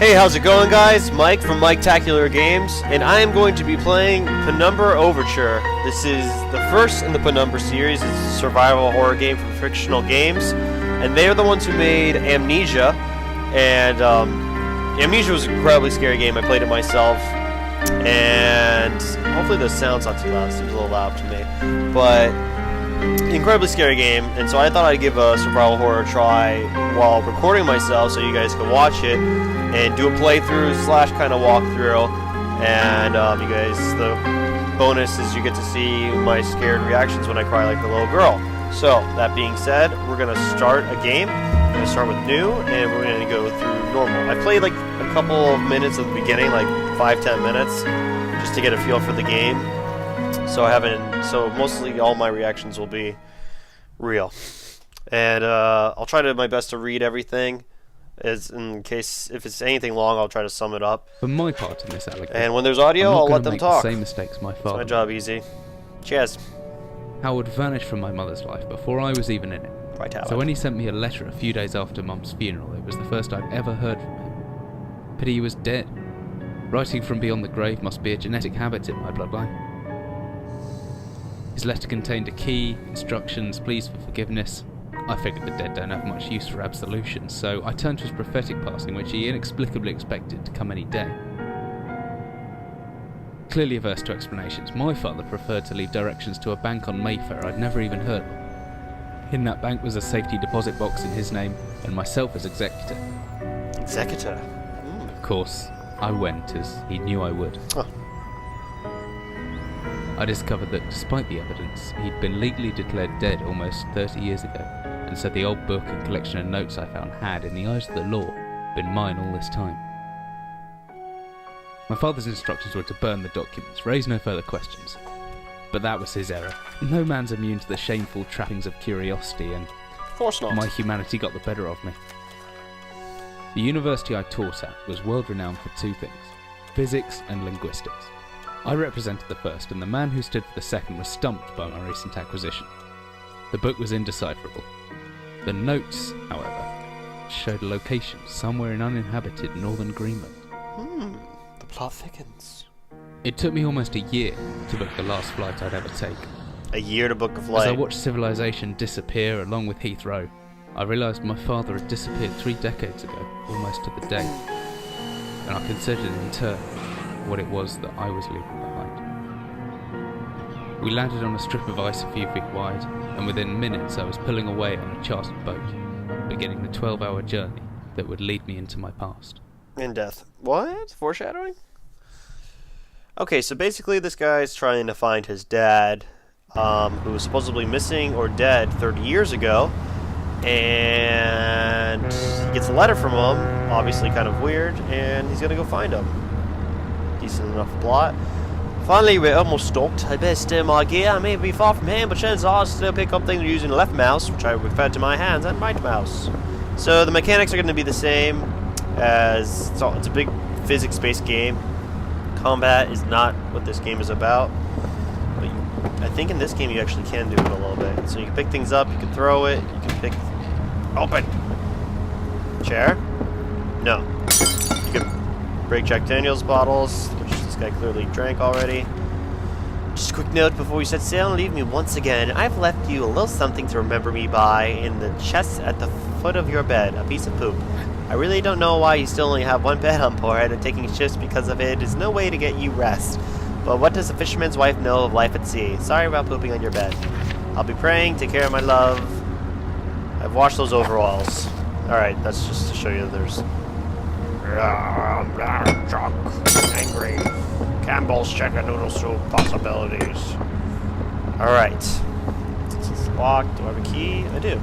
Hey, how's it going, guys? Mike from Miketacular Games, and I am going to be playing Penumbra Overture. This is the first in the Penumbra series. It's a survival horror game from Frictional Games, and they are the ones who made Amnesia. And Amnesia was an incredibly scary game. I played it myself, and hopefully the sound's not too loud. It seems a little loud to me, but incredibly scary game. And so I thought I'd give a survival horror a try while recording myself, so you guys could watch it and do a playthrough / kind of walkthrough. And you guys, the bonus is you get to see my scared reactions when I cry like the little girl. So that being said, we're gonna start a game. We're gonna start with new, and we're gonna go through normal. I played like a couple of minutes at the beginning, like 5-10 minutes, just to get a feel for the game. So mostly all my reactions will be real, and I'll try to my best to read everything. As in case if it's anything long, I'll try to sum it up. For my part in this allegation, and when there's audio, I'll let them talk. The same mistakes my father. It's my job easy. Cheers. Howard vanished from my mother's life before I was even in it. Right, Howard. So when he sent me a letter a few days after Mum's funeral, it was the first I'd ever heard from him. Pity he was dead. Writing from beyond the grave must be a genetic habit in my bloodline. His letter contained a key, instructions, pleas for forgiveness. I figured the dead don't have much use for absolution, so I turned to his prophetic passing, which he inexplicably expected to come any day. Clearly averse to explanations, my father preferred to leave directions to a bank on Mayfair I'd never even heard of. In that bank was a safety deposit box in his name, and myself as executor. Executor? Of course, I went, as he knew I would. Huh. I discovered that despite the evidence, he'd been legally declared dead almost 30 years ago, and so the old book and collection of notes I found had, in the eyes of the law, been mine all this time. My father's instructions were to burn the documents, raise no further questions. But that was his error. No man's immune to the shameful trappings of curiosity, and of course not. My humanity got the better of me. The university I taught at was world renowned for two things: physics and linguistics. I represented the first, and the man who stood for the second was stumped by my recent acquisition. The book was indecipherable. The notes, however, showed a location somewhere in uninhabited northern Greenland. The plot thickens. It took me almost a year to book the last flight I'd ever take. A year to book a flight. As I watched civilization disappear along with Heathrow, I realised my father had disappeared 3 decades ago, almost to the day. And I considered in turn what it was that I was leaving behind. We landed on a strip of ice a few feet wide, and within minutes I was pulling away on a chartered boat, beginning the 12-hour journey that would lead me into my past. And death. What? Foreshadowing? Okay, so basically this guy's trying to find his dad, who was supposedly missing or dead 30 years ago, and he gets a letter from him, obviously kind of weird, and he's gonna go find him. Decent enough plot. Finally, we're almost stopped. I best steer my gear. I may be far from him, but chances are I'll still pick up things using the left mouse, which I refer to my hands, and right mouse. So the mechanics are going to be the same as it's a big physics-based game. Combat is not what this game is about, but I think in this game you actually can do it a little bit. So you can pick things up, you can throw it, you can pick... Open! Chair? No. You can break Jack Daniels bottles, which this guy clearly drank already. Just a quick note before we set sail and leave me once again. I've left you a little something to remember me by in the chest at the foot of your bed, a piece of poop. I really don't know why you still only have one bed on board, and taking shifts because of it is no way to get you rest. But what does a fisherman's wife know of life at sea? Sorry about pooping on your bed. I'll be praying, take care of my love. I've washed those overalls. Alright, that's just to show you there's... drunk, angry, Campbell's chicken noodle soup possibilities. Alright. This is locked. Do I have a key? I do.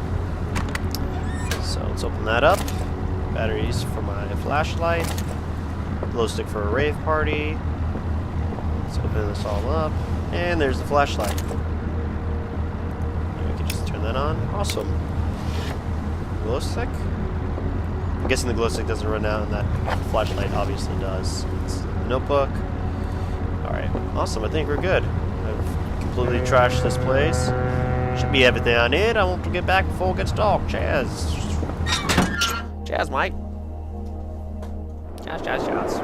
So let's open that up. Batteries for my flashlight. Glow stick for a rave party. Let's open this all up. And there's the flashlight. We can just turn that on. Awesome. Glow stick? I'm guessing the glow stick doesn't run out, and that flashlight obviously does. It's a notebook. Alright, awesome. I think we're good. I've completely trashed this place. Should be everything I need. I want to get back before it gets dark. Cheers. Cheers, mate. Shots.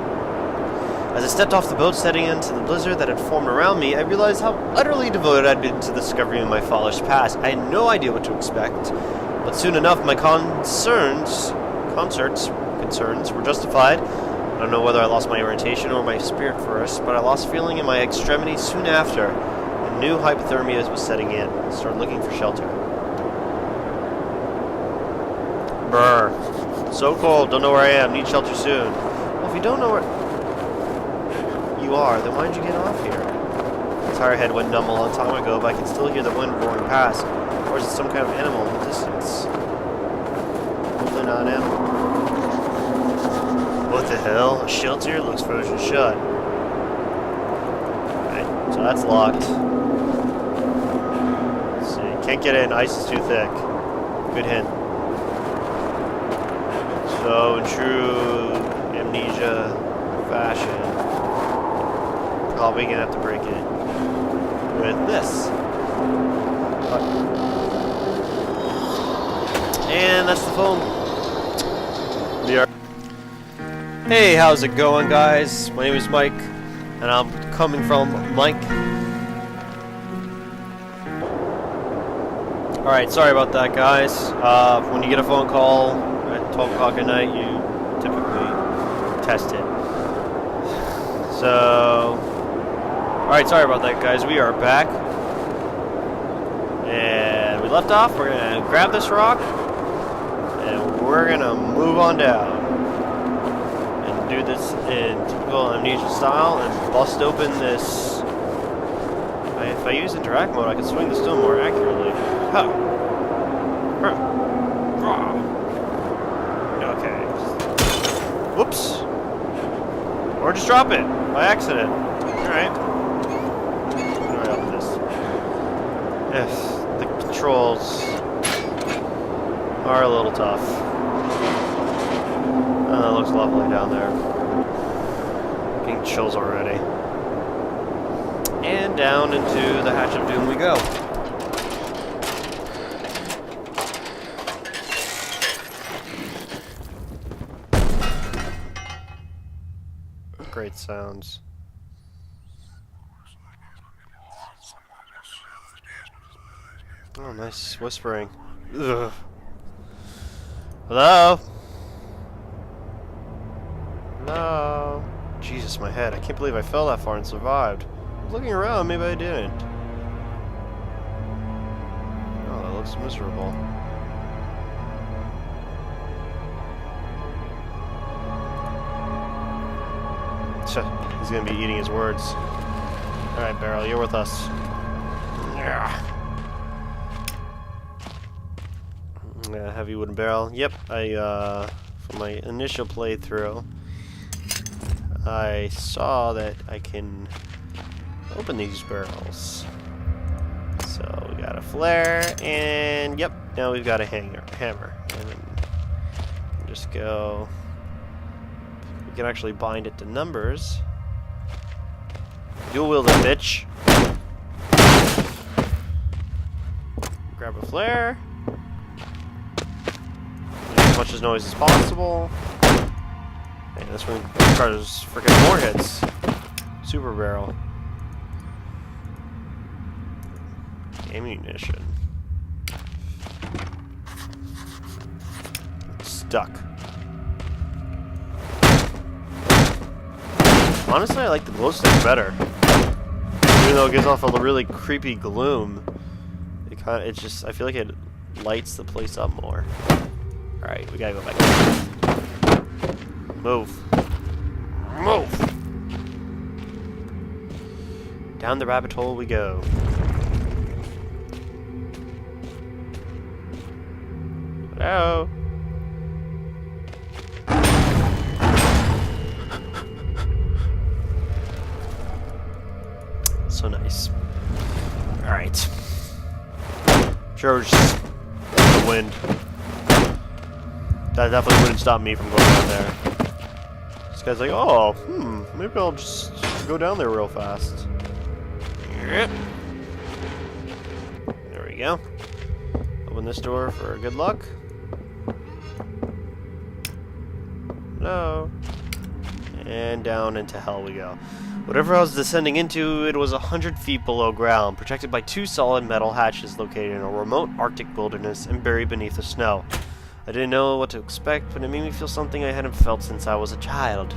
As I stepped off the boat, setting into the blizzard that had formed around me, I realized how utterly devoted I'd been to the discovery of my father's past. I had no idea what to expect, but soon enough my concerns were justified. I don't know whether I lost my orientation or my spirit first, but I lost feeling in my extremities soon after. A new hypothermia was setting in. I started looking for shelter. Brr. So cold, don't know where I am, need shelter soon. Well, if you don't know where you are, then why did you get off here? My entire head went numb a long time ago, but I can still hear the wind roaring past. Or is it some kind of animal in the distance? Hopefully not an animal. What the hell? A shelter? Looks frozen shut. Alright, so that's locked. Let's see. Can't get in, ice is too thick. Good hint. So, in true amnesia fashion, probably gonna have to break it with this. And that's the phone. Hey, how's it going, guys? My name is Mike, and I'm coming from Mike. Alright, sorry about that, guys. When you get a phone call at 12 o'clock at night, you typically test it. So, alright, sorry about that, guys. We are back. And we left off. We're going to grab this rock, and we're going to move on down. And do this in typical amnesia style and bust open this. If I use interact mode, I can swing the stone more accurately. Huh. Okay. Whoops. Or just drop it by accident. Alright. How do I open this? Yes, the controls are a little tough. That looks lovely down there. Getting chills already. And down into the Hatch of Doom we go. Great sounds. Oh, nice whispering. Ugh. Hello? Hello? Jesus, my head. I can't believe I fell that far and survived. Looking around, maybe I didn't. Oh, that looks miserable. He's gonna be eating his words. Alright, Beryl, you're with us. Yeah. Heavy wooden barrel. Yep, for my initial playthrough, I saw that I can open these barrels. So we got a flare, and yep, now we've got a hammer. And then just go. We can actually bind it to numbers. Dual wield it, bitch. Grab a flare. Make as much noise as possible. Hey, this one requires freaking more hits. Super barrel. Ammunition. Stuck. Honestly, I like the glow stick better. Even though it gives off a really creepy gloom, it just, I feel like it lights the place up more. Alright, we gotta go back. Move. Move! Down the rabbit hole we go. Hello? So nice. Alright. Sure, just the wind. That definitely wouldn't stop me from going down there. This guy's like, oh, maybe I'll just go down there real fast. Yep. There we go. Open this door for good luck. No. And down into hell we go. Whatever I was descending into, it was 100 feet below ground, protected by 2 solid metal hatches located in a remote Arctic wilderness and buried beneath the snow. I didn't know what to expect, but it made me feel something I hadn't felt since I was a child.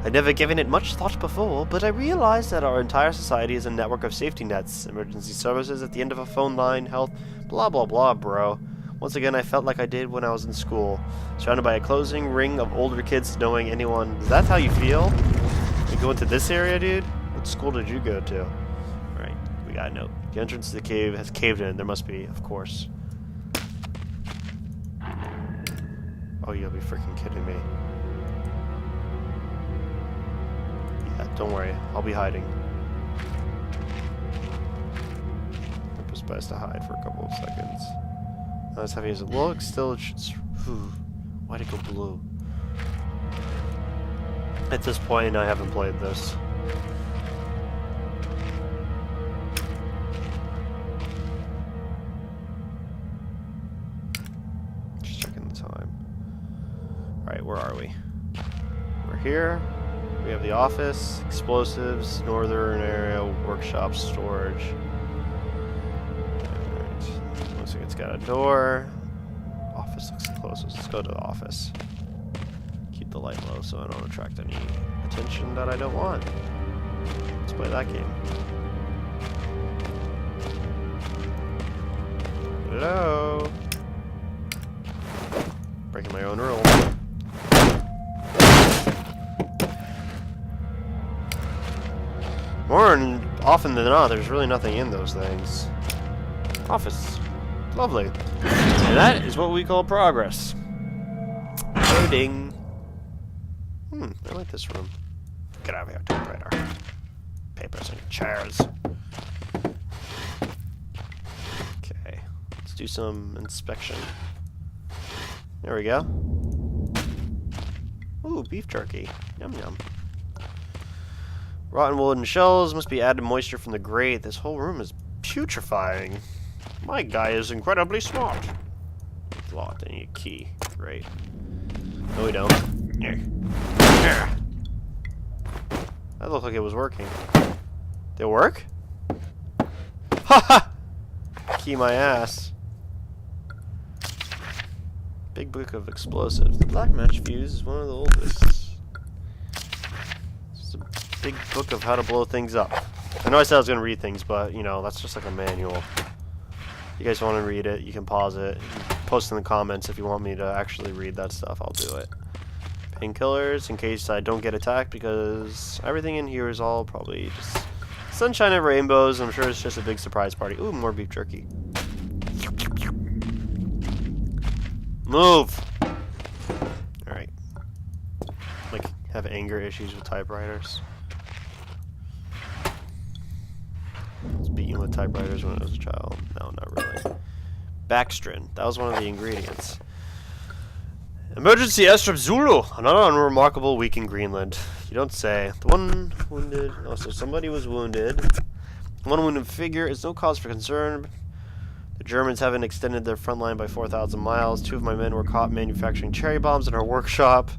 I'd never given it much thought before, but I realized that our entire society is a network of safety nets, emergency services at the end of a phone line, health, blah blah blah, bro. Once again, I felt like I did when I was in school, surrounded by a closing ring of older kids knowing anyone. Is that how you feel? You go into this area, dude? What school did you go to? Alright, we got a note. The entrance to the cave has caved in. There must be, of course. Oh, you'll be freaking kidding me. Yeah, don't worry. I'll be hiding. It was best to hide for a couple of seconds. Not as heavy as it looks, still it should... Why'd it go blue? At this point, I haven't played this. Just checking the time. Alright, where are we? We're here. We have the office, explosives, northern area, workshop, storage. Alright. Looks like it's got a door. Office looks close. Let's go to the office. Keep the light low so I don't attract any attention that I don't want. Let's play that game. Hello? Breaking my own rule. More often than not, there's really nothing in those things. Office. Lovely. And that is what we call progress. Loading. I like this room. Get out of here, typewriter. Papers and chairs. Okay. Let's do some inspection. There we go. Ooh, beef jerky. Yum yum. Rotten wooden shells must be added moisture from the grate. This whole room is putrefying. My guy is incredibly smart. It's locked. I need a key. Great. No, we don't. That looked like it was working. Did it work? Haha! Key my ass. Big book of explosives. The black match fuse is one of the oldest. It's a big book of how to blow things up. I know I said I was going to read things, but, you know, that's just like a manual. If you guys want to read it, you can pause it. You can post in the comments if you want me to actually read that stuff. I'll do it. Painkillers in case I don't get attacked, because everything in here is all probably just sunshine and rainbows. I'm sure it's just a big surprise party. Ooh, more beef jerky. Move! Alright. Like, have anger issues with typewriters. I was beaten with typewriters when I was a child. No, not really. Baxtrin. That was one of the ingredients. Emergency airstrip Zulu! Another unremarkable week in Greenland. You don't say. The one wounded... Oh, so somebody was wounded. One wounded figure is no cause for concern. The Germans haven't extended their front line by 4,000 miles. 2 of my men were caught manufacturing cherry bombs in our workshop.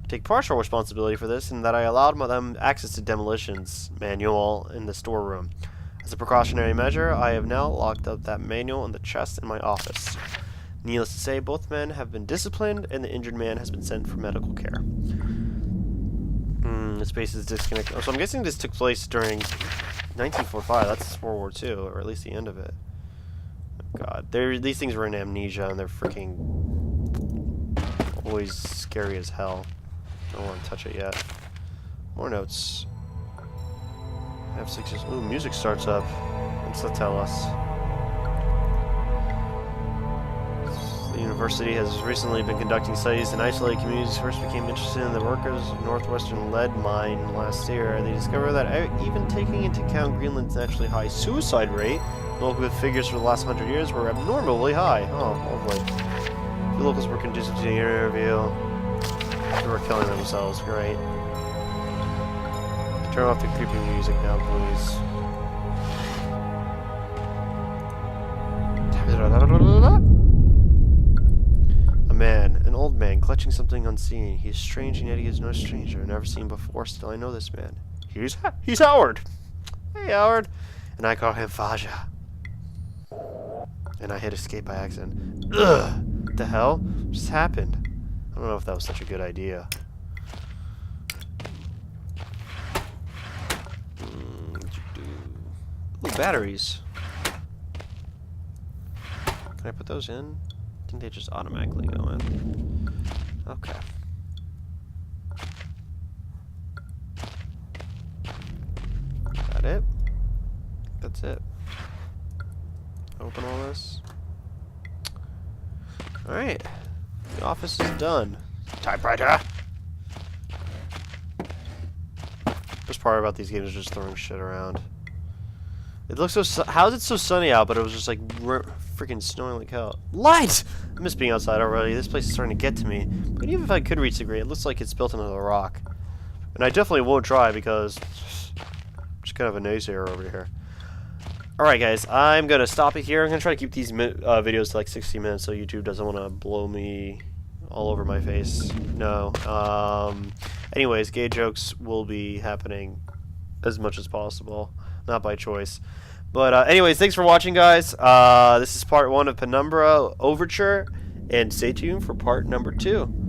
I take partial responsibility for this in that I allowed them access to demolitions manual in the storeroom. As a precautionary measure, I have now locked up that manual in the chest in my office. Needless to say, both men have been disciplined, and the injured man has been sent for medical care. The space is disconnected. Oh, so I'm guessing this took place during 1945. That's World War II, or at least the end of it. Oh, God. These things were in amnesia, and they're freaking always scary as hell. I don't want to touch it yet. More notes. F6 is... Ooh, music starts up. What's that tell us? The university has recently been conducting studies in isolated communities. First became interested in the workers of northwestern lead mine last year. They discovered that even taking into account Greenland's naturally high suicide rate, local figures for the last 100 years were abnormally high. Oh, lovely. The locals were conducive to the interview. They were killing themselves. Great. Turn off the creepy music now, please. An old man clutching something unseen. He is strange, and yet he is no stranger. Never seen before, still I know this man. He's Howard! Hey, Howard! And I call him Faja. And I hit escape by accident. Ugh! What the hell? What just happened? I don't know if that was such a good idea. Ooh, batteries. Can I put those in? I think they just automatically go in. Okay. That it? That's it. Open all this. Alright. The office is done. Typewriter! Worst part about these games is just throwing shit around. It looks so how is it so sunny out, but it was just like freaking snowing like hell. Light! I miss being outside already. This place is starting to get to me. But even if I could reach the grate, it looks like it's built into the rock. And I definitely won't try because I'm just kind of a naysayer over here. Alright guys, I'm going to stop it here. I'm going to try to keep these videos to like 60 minutes so YouTube doesn't want to blow me all over my face. No. Anyways, gay jokes will be happening as much as possible. Not by choice. But anyways, thanks for watching, guys. This is part 1 of Penumbra Overture, and stay tuned for part number 2.